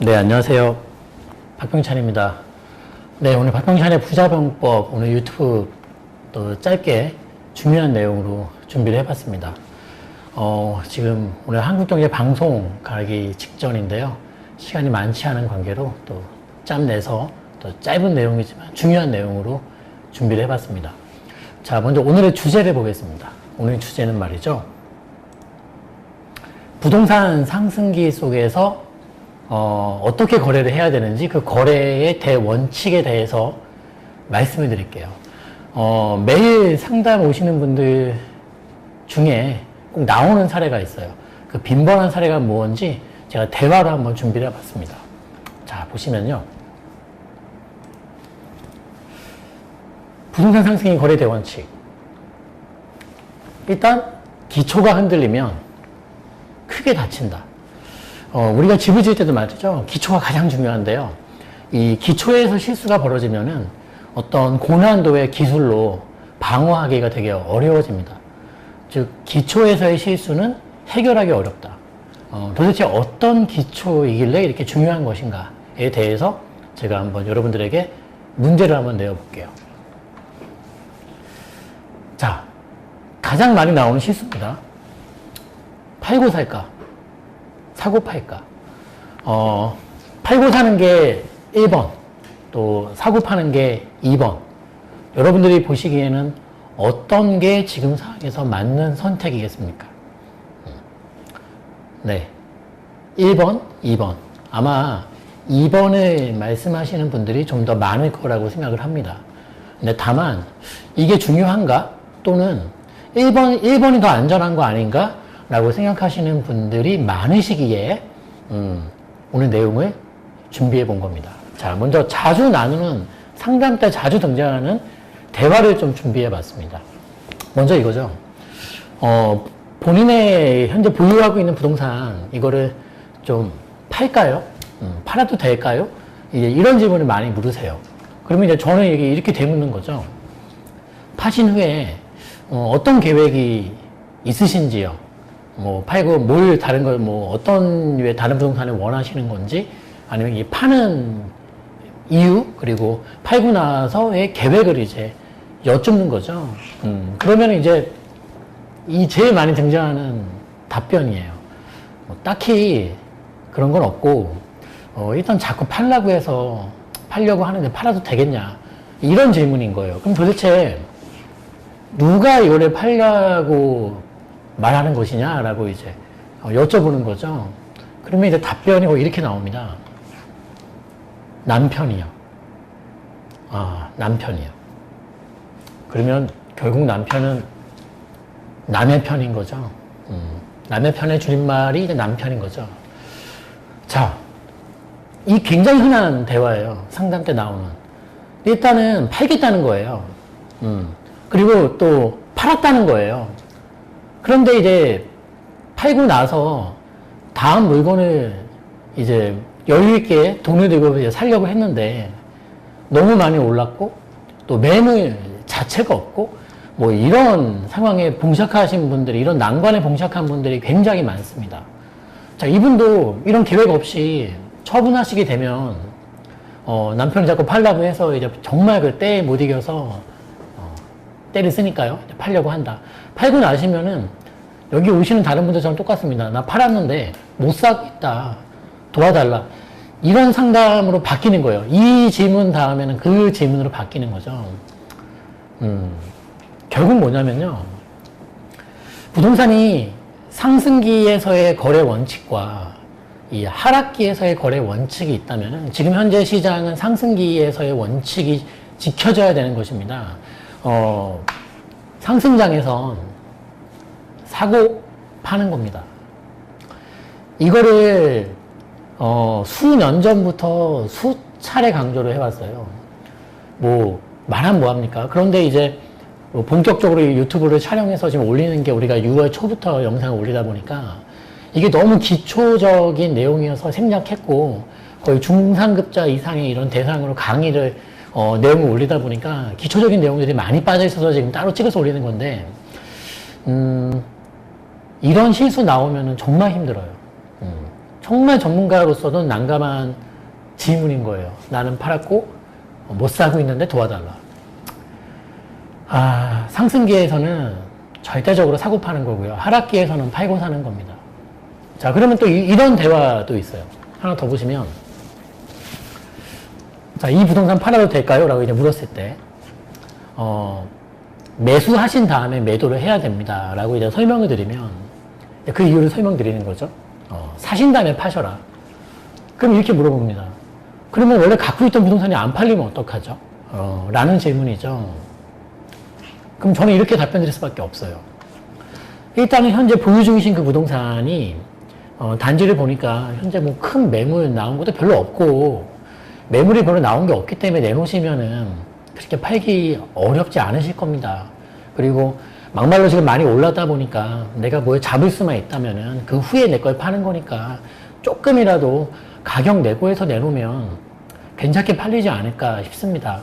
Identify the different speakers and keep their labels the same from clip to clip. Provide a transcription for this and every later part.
Speaker 1: 네, 안녕하세요. 박병찬입니다. 네, 오늘 박병찬의 부자병법, 오늘 유튜브 또 짧게 중요한 내용으로 준비를 해봤습니다. 지금 오늘 한국경제 방송 가기 직전인데요. 시간이 많지 않은 관계로 또 짬내서 또 짧은 내용이지만 중요한 내용으로 준비를 해봤습니다. 자, 먼저 오늘의 주제를 보겠습니다. 오늘의 주제는 말이죠. 부동산 상승기 속에서 어떻게 거래를 해야 되는지 그 거래의 대원칙에 대해서 말씀을 드릴게요. 매일 상담 오시는 분들 중에 꼭 나오는 사례가 있어요. 그 빈번한 사례가 뭔지 제가 대화로 한번 준비를 해봤습니다. 자, 보시면요. 부동산 상승의 거래 대원칙. 일단 기초가 흔들리면 크게 다친다. 우리가 집을 지을 때도 말이죠. 기초가 가장 중요한데요. 이 기초에서 실수가 벌어지면은 어떤 고난도의 기술로 방어하기가 되게 어려워집니다. 즉, 기초에서의 실수는 해결하기 어렵다. 도대체 어떤 기초이길래 이렇게 중요한 것인가에 대해서 제가 한번 여러분들에게 문제를 한번 내어볼게요. 자, 가장 많이 나오는 실수입니다. 팔고 살까? 사고 팔까? 팔고 사는 게 1번, 또 사고 파는 게 2번. 여러분들이 보시기에는 어떤 게 지금 상황에서 맞는 선택이겠습니까? 네. 1번, 2번. 아마 2번을 말씀하시는 분들이 좀 더 많을 거라고 생각을 합니다. 근데 다만, 이게 중요한가? 또는 1번이 더 안전한 거 아닌가? 라고 생각하시는 분들이 많으시기에 오늘 내용을 준비해 본 겁니다. 자, 먼저 자주 나누는 상담 때 자주 등장하는 대화를 좀 준비해 봤습니다. 먼저 이거죠. 본인의 현재 보유하고 있는 부동산 이거를 좀 팔까요? 팔아도 될까요? 이제 이런 질문을 많이 물으세요. 그러면 이제 저는 이렇게 되묻는 거죠. 파신 후에 어떤 계획이 있으신지요? 팔고 뭘 다른 걸 어떤 류의 다른 부동산을 원하시는 건지, 아니면 이 파는 이유, 그리고 팔고 나서의 계획을 이제 여쭙는 거죠. 그러면 이제 이 제일 많이 등장하는 답변이에요. 딱히 그런 건 없고, 일단 자꾸 팔려고 해서 팔려고 하는데 팔아도 되겠냐? 이런 질문인 거예요. 그럼 도대체 누가 이거를 팔려고 말하는 것이냐라고 이제 여쭤보는 거죠. 그러면 이제 답변이 이렇게 나옵니다. 남편이요. 남편이요. 그러면 결국 남편은 남의 편인 거죠. 남의 편의 줄임말이 이제 남편인 거죠. 자, 이 굉장히 흔한 대화예요. 상담 때 나오는. 일단은 팔겠다는 거예요. 그리고 또 팔았다는 거예요. 그런데 이제 팔고 나서 다음 물건을 이제 여유있게 돈을 들고 이제 살려고 했는데 너무 많이 올랐고 또 매물 자체가 없고 이런 상황에 봉착하신 분들이, 이런 난관에 봉착한 분들이 굉장히 많습니다. 자, 이분도 이런 계획 없이 처분하시게 되면 남편이 자꾸 팔라고 해서 이제 정말 그 때에 못 이겨서 때를 쓰니까요. 팔려고 한다. 팔고 나시면은 여기 오시는 다른 분들처럼 똑같습니다. 나 팔았는데 못 사겠다. 도와달라. 이런 상담으로 바뀌는 거예요. 이 질문 다음에는 그 질문으로 바뀌는 거죠. 결국 뭐냐면요. 부동산이 상승기에서의 거래 원칙과 이 하락기에서의 거래 원칙이 있다면은 지금 현재 시장은 상승기에서의 원칙이 지켜져야 되는 것입니다. 상승장에선 사고 파는 겁니다. 이거를 수년 전부터 수차례 강조를 해왔어요. 말하면 뭐합니까? 그런데 이제 본격적으로 유튜브를 촬영해서 지금 올리는 게 우리가 6월 초부터 영상을 올리다 보니까 이게 너무 기초적인 내용이어서 생략했고 거의 중상급자 이상의 이런 대상으로 강의를 내용을 올리다 보니까 기초적인 내용들이 많이 빠져 있어서 지금 따로 찍어서 올리는 건데 이런 실수 나오면은 정말 힘들어요. 정말 전문가로서도 난감한 질문인 거예요. 나는 팔았고 못 사고 있는데 도와달라. 상승기에서는 절대적으로 사고 파는 거고요. 하락기에서는 팔고 사는 겁니다. 자, 그러면 또 이런 대화도 있어요. 하나 더 보시면, 자, 이 부동산 팔아도 될까요? 라고 이제 물었을 때, 매수하신 다음에 매도를 해야 됩니다. 라고 이제 설명을 드리면, 그 이유를 설명드리는 거죠. 사신 다음에 파셔라. 그럼 이렇게 물어봅니다. 그러면 원래 갖고 있던 부동산이 안 팔리면 어떡하죠? 라는 질문이죠. 그럼 저는 이렇게 답변 드릴 수밖에 없어요. 일단은 현재 보유 중이신 그 부동산이, 단지를 보니까 현재 뭐 큰 매물 나온 것도 별로 없고, 매물이 별로 나온 게 없기 때문에 내놓으시면은 그렇게 팔기 어렵지 않으실 겁니다. 그리고 막말로 지금 많이 올랐다 보니까 내가 뭐에 잡을 수만 있다면은 그 후에 내 걸 파는 거니까 조금이라도 가격 내고해서 내놓으면 괜찮게 팔리지 않을까 싶습니다.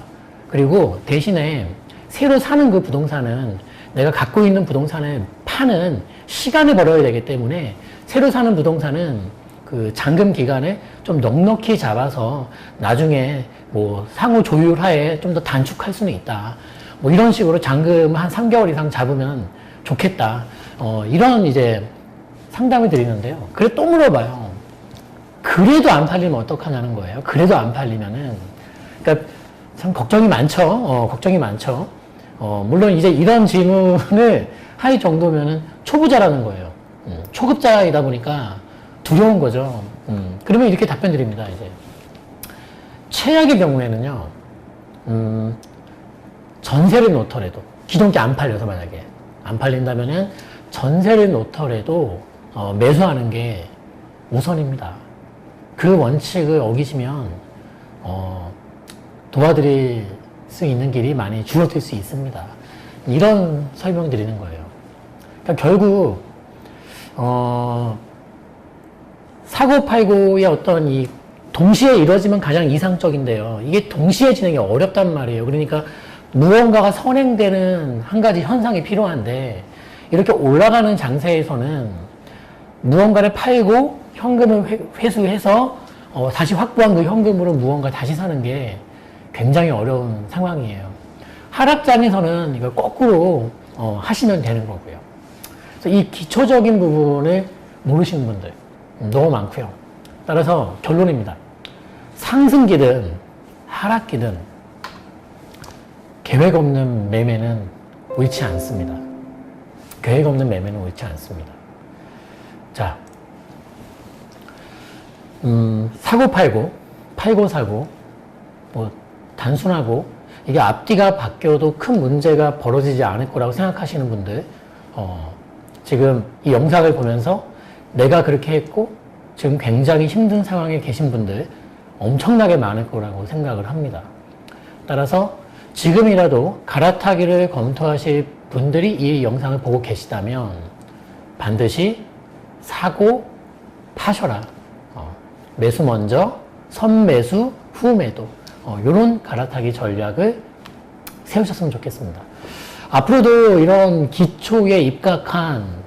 Speaker 1: 그리고 대신에 새로 사는 그 부동산은 내가 갖고 있는 부동산을 파는 시간을 벌어야 되기 때문에 새로 사는 부동산은 그 잔금 기간을 좀 넉넉히 잡아서 나중에 뭐 상호 조율하에 좀 더 단축할 수는 있다. 뭐 이런 식으로 잔금 한 3개월 이상 잡으면 좋겠다. 이런 이제 상담을 드리는데요. 그래 또 물어봐요. 그래도 안 팔리면 어떡하냐는 거예요. 그래도 안 팔리면은. 그러니까 참 걱정이 많죠. 걱정이 많죠. 물론 이제 이런 질문을 할 정도면은 초보자라는 거예요. 초급자이다 보니까 두려운 거죠. 그러면 이렇게 답변 드립니다, 이제. 최악의 경우에는요, 전세를 놓더라도, 기존 게 안 팔려서 만약에, 안 팔린다면은 전세를 놓더라도, 매수하는 게 우선입니다. 그 원칙을 어기시면, 도와드릴 수 있는 길이 많이 줄어들 수 있습니다. 이런 설명 드리는 거예요. 그러니까 결국, 사고 팔고의 어떤 이 동시에 이루어지면 가장 이상적인데요. 이게 동시에 진행이 어렵단 말이에요. 그러니까 무언가가 선행되는 한 가지 현상이 필요한데 이렇게 올라가는 장세에서는 무언가를 팔고 현금을 회수해서 다시 확보한 그 현금으로 무언가 다시 사는 게 굉장히 어려운 상황이에요. 하락장에서는 이걸 거꾸로 하시면 되는 거고요. 그래서 이 기초적인 부분을 모르시는 분들 너무 많고요. 따라서 결론입니다. 상승기든 하락기든 계획 없는 매매는 옳지 않습니다. 계획 없는 매매는 옳지 않습니다. 자, 사고 팔고, 팔고 사고, 뭐 단순하고 이게 앞뒤가 바뀌어도 큰 문제가 벌어지지 않을 거라고 생각하시는 분들, 지금 이 영상을 보면서 내가 그렇게 했고 지금 굉장히 힘든 상황에 계신 분들 엄청나게 많을 거라고 생각을 합니다. 따라서 지금이라도 갈아타기를 검토하실 분들이 이 영상을 보고 계시다면 반드시 사고 파셔라. 매수 먼저, 선매수, 후매도 이런 갈아타기 전략을 세우셨으면 좋겠습니다. 앞으로도 이런 기초에 입각한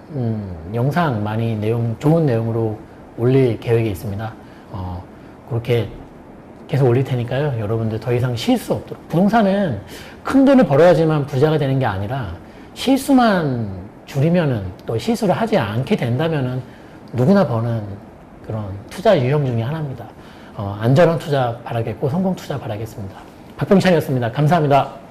Speaker 1: 영상 많이 좋은 내용으로 올릴 계획이 있습니다. 그렇게 계속 올릴 테니까요. 여러분들 더 이상 실수 없도록. 부동산은 큰 돈을 벌어야지만 부자가 되는 게 아니라 실수만 줄이면은 또 실수를 하지 않게 된다면은 누구나 버는 그런 투자 유형 중에 하나입니다. 안전한 투자 바라겠고 성공 투자 바라겠습니다. 박병찬이었습니다. 감사합니다.